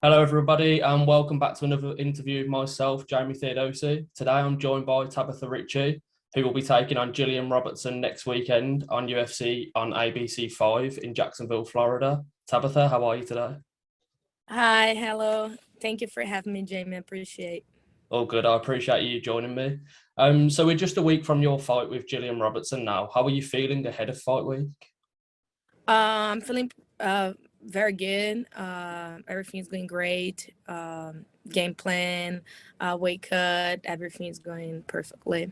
Hello, everybody, and welcome back to another interview with myself, Jamie Theodosi. Today, I'm joined by Tabatha Ricci, who will be taking on Jillian Robertson next weekend on UFC on ABC 5 in Jacksonville, Florida. Tabatha, how are you today? Hi, hello. Thank you for having me, Jamie. I appreciate. All good. I appreciate you joining me. So we're just a week from your fight with Jillian Robertson now. How are you feeling ahead of fight week? I'm feeling very good. Everything's going great. Game plan, weight cut, everything's going perfectly.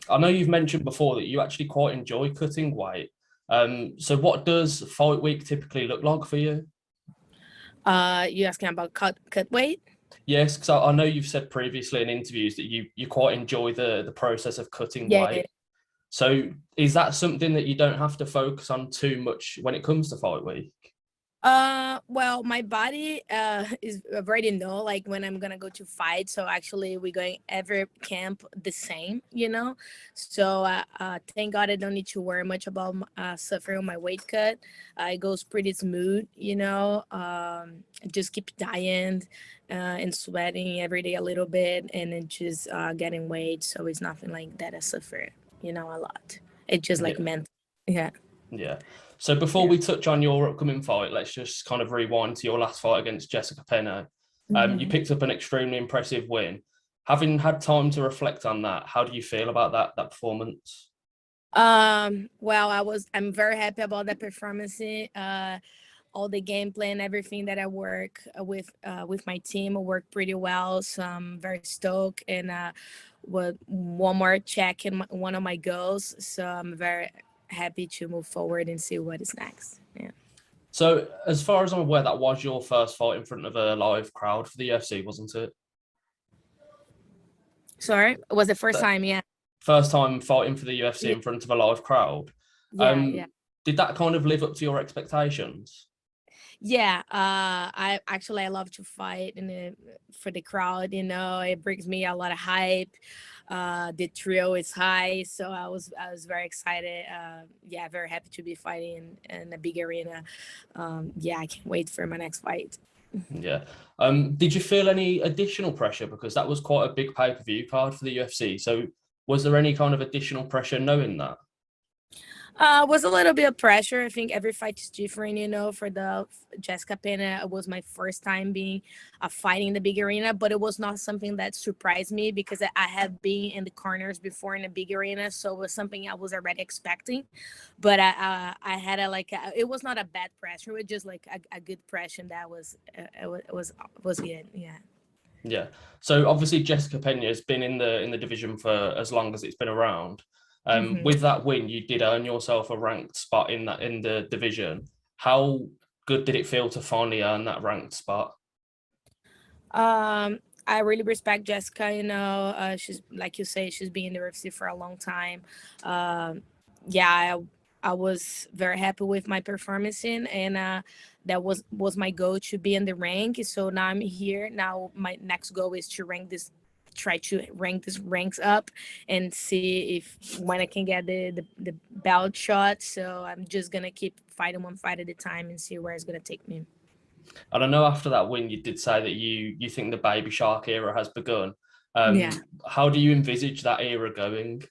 I know you've mentioned before that you actually quite enjoy cutting weight. So what does fight week typically look like for you? You asking about cut weight? Yes, because I know you've said previously in interviews that you quite enjoy the process of cutting Yeah, yeah. weight. So is that something that you don't have to focus on too much when it comes to fight week? Well, my body is already know like when I'm gonna go to fight. So actually, we're going every camp the same, you know. So thank God I don't need to worry much about suffering my weight cut. It goes pretty smooth, you know. Just keep dying and sweating every day a little bit, and then just getting weight. So it's nothing like that. I suffer, you know, a lot. It's just like Yeah, mental. Yeah. yeah. So before Yeah. we touch on your upcoming fight, let's just kind of rewind to your last fight against Jessica Pena. You Mhm. picked up an extremely impressive win. Having had time to reflect on that, how do you feel about that performance? Well, I'm very happy about that performance. All the game plan, everything that I work with my team, I work pretty well. So I'm very stoked and with one more check in one of my goals. So I'm very happy to move forward and see what is next. Yeah. So as far as I'm aware, that was your first fight in front of a live crowd for the UFC, wasn't it? Sorry, it was the first That time. Yeah. first time fighting for the UFC Yeah. in front of a live crowd. Yeah. Yeah. Did that kind of live up to your expectations? Yeah, I love to fight for the crowd. You know, it brings me a lot of hype. The thrill is high, so I was very excited. Yeah, very happy to be fighting in a big arena. Yeah, I can't wait for my next fight. Yeah. Did you feel any additional pressure because that was quite a big pay-per-view card for the UFC? So was there any kind of additional pressure knowing that? Was a little bit of pressure. I think every fight is different, you know. For the Jessica Pena, it was my first time being fighting in the big arena, but it was not something that surprised me because I have been in the corners before in a big arena, so it was something I was already expecting. But I had it was not a bad pressure, it was just like a good pressure that was good. Yeah. Yeah. So obviously Jessica Pena has been in the division for as long as it's been around. Hmm. With that win, you did earn yourself a ranked spot in the division. How good did it feel to finally earn that ranked spot? I really respect Jessica. You know, she's like you say, she's been in the UFC for a long time. Yeah, I was very happy with my performance and that was my goal to be in the rank. So now I'm here. Now my next goal is to try to rank this ranks up and see if when I can get the belt shot. So I'm just gonna keep fighting one fight at a time and see where it's gonna take me. And I know after that win, you did say that you think the Baby Shark era has begun. Yeah. How do you envisage that era going?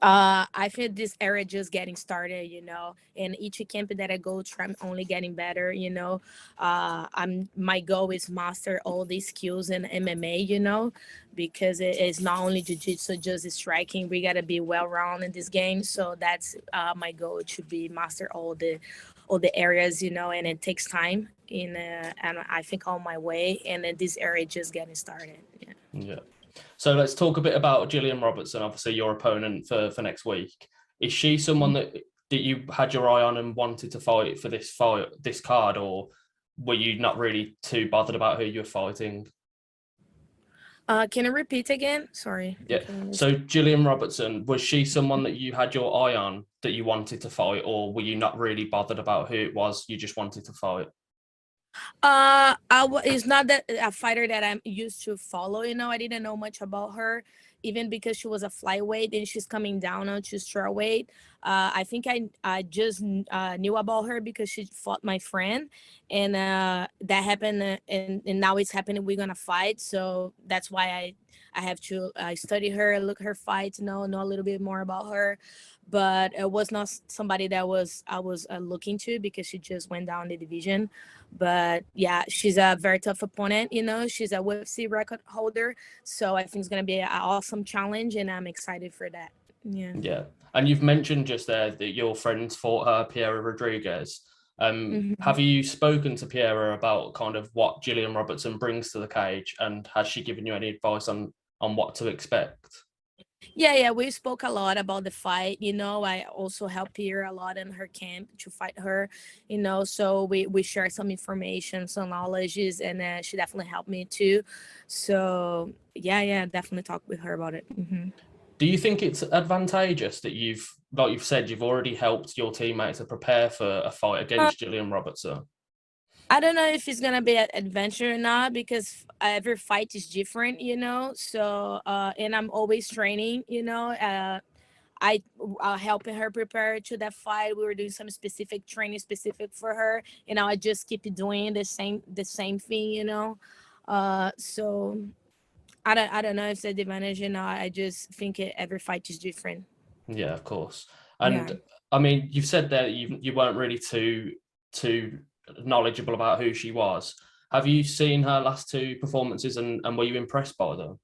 I feel this era just getting started, you know, and each camp that I go to, I'm only getting better, you know. I'm my goal is master all these skills in MMA, you know, because it is not only jiu-jitsu, just striking. We gotta be well rounded in this game. So that's my goal to be master all the areas, you know, and it takes time and I think on my way and then this area just getting started. Yeah. Yeah. So let's talk a bit about Gillian Robertson, obviously your opponent for next week. Is she someone that you had your eye on and wanted to fight for this card, or were you not really too bothered about who you were fighting? Can you repeat again? Sorry. I Yeah. couldn't So understand. Gillian Robertson, was she someone that you had your eye on that you wanted to fight, or were you not really bothered about who it was? You just wanted to fight. It's not that a fighter that I'm used to follow. You know, I didn't know much about her even because she was a flyweight and she's coming down now to strawweight. I think I just knew about her because she fought my friend, and that happened, and now it's happening. We're gonna fight, so that's why I have to study her, look her fights, know a little bit more about her. But it was not somebody that I was looking to, because she just went down the division. But yeah, she's a very tough opponent. She's a UFC record holder, so I think it's gonna be an awesome challenge, and I'm excited for that. Yeah. Yeah. And you've mentioned just there that your friends fought her, Pierre Rodriguez. Have you spoken to Pierre about kind of what Jillian Robertson brings to the cage, and has she given you any advice on what to expect? Yeah, we spoke a lot about the fight. I also helped Pierre a lot in her camp to fight her. So we share some information, some knowledges, and she definitely helped me too. So yeah, definitely talk with her about it. Do you think it's advantageous that like you've said, you've already helped your teammate to prepare for a fight against Jillian Robertson? I don't know if it's gonna be an adventure or not, because every fight is different. So and I'm always training. I helping her prepare to that fight. We were doing some specific training specific for her. I just keep doing the same thing. So I don't know if it's an advantage or not. I just think every fight is different. Yeah, of course. Yeah. And I mean, you've said there that you weren't really too knowledgeable about who she was. Have you seen her last two performances, and were you impressed by them?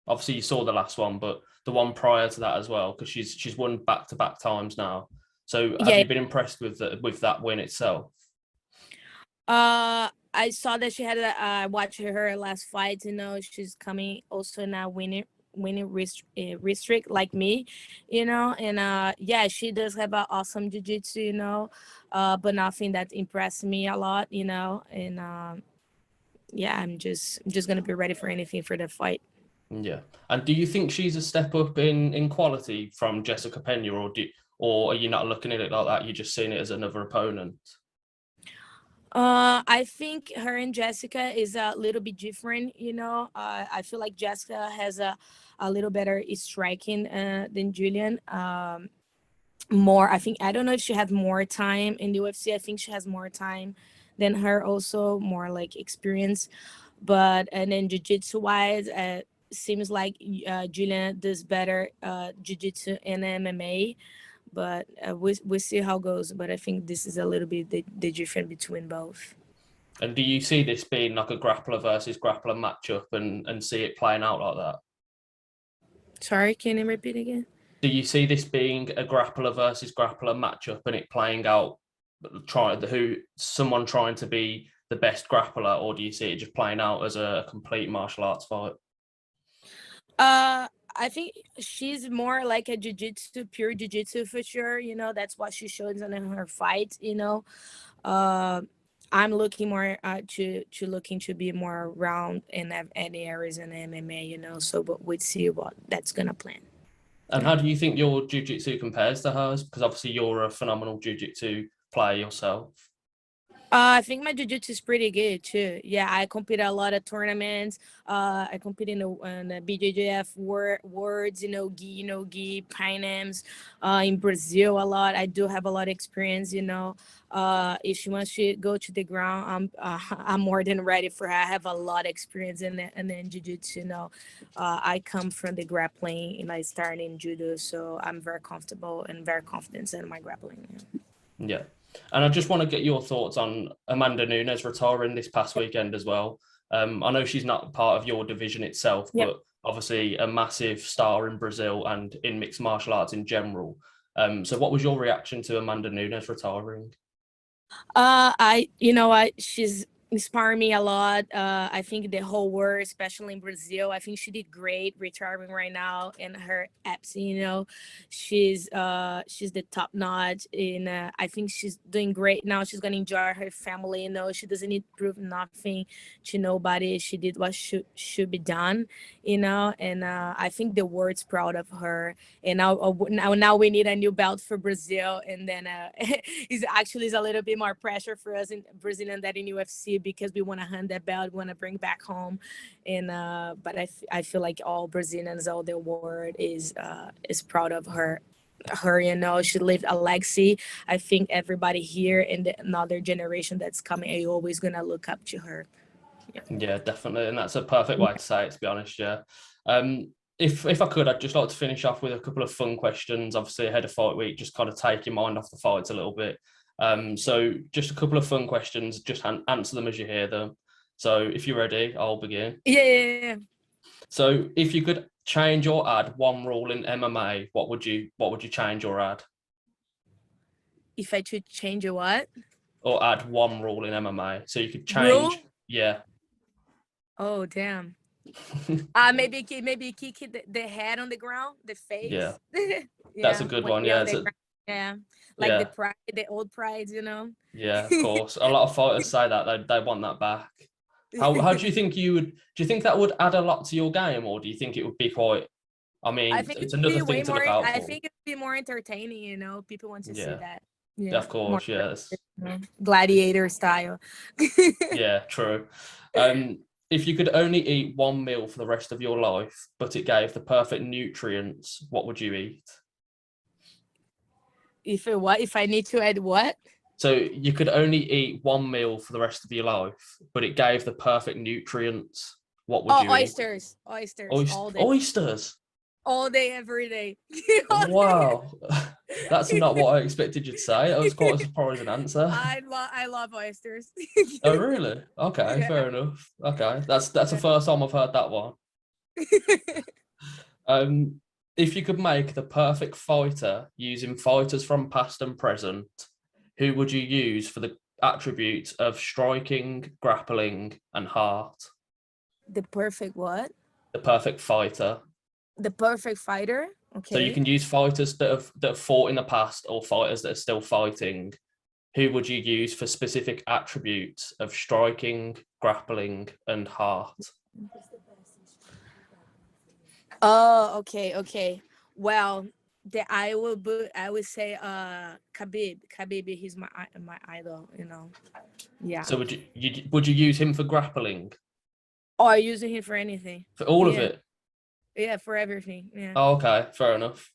Obviously, you saw the last one, but the one prior to that as well, because she's won back-to-back times now. So have Yeah. you been impressed with that win itself? I saw that she had watched her last fight. She's coming also now winning restrict like me, and yeah, she does have an awesome jiu-jitsu, but nothing that impressed me a lot, and yeah, I'm just gonna be ready for anything for the fight. Yeah. And do you think she's a step up in quality from Jessica Pena, or are you not looking at it like that? You're just seeing it as another opponent? I think her and Jessica is a little bit different. I feel like Jessica has a little better striking than Julian. More, I don't know if she had more time in the UFC. I think she has more time than her, also more like experience. But and then jiu-jitsu wise, seems like Julian does better jiu-jitsu and MMA. But we see how it goes. But I think this is a little bit the difference between both. And do you see this being like a grappler versus grappler matchup, and see it playing out like that? Sorry, can you repeat again? Do you see this being a grappler versus grappler matchup, and it playing out someone trying to be the best grappler, or do you see it just playing out as a complete martial arts fight? I think she's more like a jiu-jitsu, pure jiu-jitsu for sure. That's what she shows in her fights. Uh, I'm looking more to looking to be more round in any areas in MMA. So but we'll see what that's gonna plan. And how do you think your jiu-jitsu compares to hers? Because obviously you're a phenomenal jiu-jitsu player yourself. I think my jiu-jitsu is pretty good too. Yeah, I compete at a lot of tournaments. I compete in the BJJF words, gi, Pinams, in Brazil a lot. I do have a lot of experience. If she wants to go to the ground, I'm more than ready for her. I have a lot of experience in jiu-jitsu. I come from the grappling, and I started in judo, so I'm very comfortable and very confident in my grappling. Yeah. And I just want to get your thoughts on Amanda Nunes retiring this past weekend as well. I know she's not part of your division itself, Yep. but obviously a massive star in Brazil and in mixed martial arts in general. So what was your reaction to Amanda Nunes retiring? She's inspired me a lot. I think the whole world, especially in Brazil, I think she did great retiring right now in her apps. She's the top notch, and I think she's doing great now. She's gonna enjoy her family. She doesn't need to prove nothing to nobody. She did what should be done. And I think the world's proud of her. And now we need a new belt for Brazil, and then it's a little bit more pressure for us in Brazilian than in UFC, happy because we want to hand that belt, we want to bring back home. And but I feel like all Brazilians, all the world is proud of her. You know, she lived a legacy. I think everybody here in the another generation that's coming are always gonna look up to her. Yeah, definitely, and that's a perfect way to say it, to be honest. Yeah. If I could, I'd just like to finish off with a couple of fun questions, obviously ahead of fight week, just kind of take your mind off the fights a little bit. So just a couple of fun questions, just answer them as you hear them. So if you're ready, I'll begin. Yeah. So if you could change or add one rule in MMA, what would you change or add? If I should change a what? Or add one rule in MMA. So you could change. Rule? Yeah. Oh damn. Maybe kick the head on the ground, the face. Yeah. Yeah. That's a good one. Yeah. Yeah. Like yeah. the pride, the old prides, you know. Yeah, of course. A lot of fighters say that they want that back. How do you think do you think that would add a lot to your game, or do you think it would be quite, I mean, I think it's it'd be another thing way to more. look out for. I think it'd be more entertaining. You know, people want to see that. Yeah, of course. Yes. Gladiator style. Yeah, true. If you could only eat one meal for the rest of your life, but it gave the perfect nutrients, what would you eat? If I need to add what? So you could only eat one meal for the rest of your life, but it gave the perfect nutrients. What would you oysters. eat? Oysters. All day. Oysters. All day, every day. Wow. That's not what I expected you to say. It was quite a surprising answer. I love oysters. Oh, really? Okay, Yeah. fair enough. Okay, that's the first time I've heard that one. If you could make the perfect fighter using fighters from past and present, who would you use for the attributes of striking, grappling, and heart? The perfect what? The perfect fighter. The perfect fighter. Okay. So you can use fighters that have fought in the past or fighters that are still fighting. Who would you use for specific attributes of striking, grappling, and heart? Oh, okay. Well, I would say Khabib. Khabib, he's my idol, you know. Yeah. So would you use him for grappling? Or using him for anything. For all of it? Yeah, for everything. Yeah. Oh, okay, fair enough.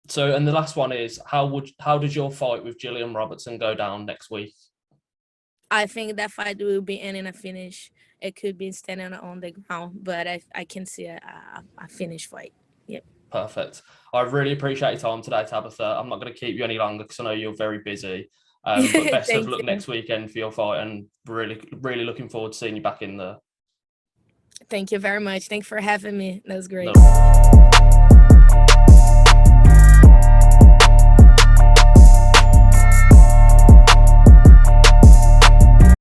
So, and the last one is, how did your fight with Jillian Robertson go down next week? I think that fight will be ending a finish. It could be standing on the ground, but I can see a finish fight. Yep. Perfect. I really appreciate your time today, Tabatha. I'm not going to keep you any longer because I know you're very busy. But best of luck next weekend for your fight, and really, really looking forward to seeing you back in there. Thank you very much. Thanks for having me. That was great. No.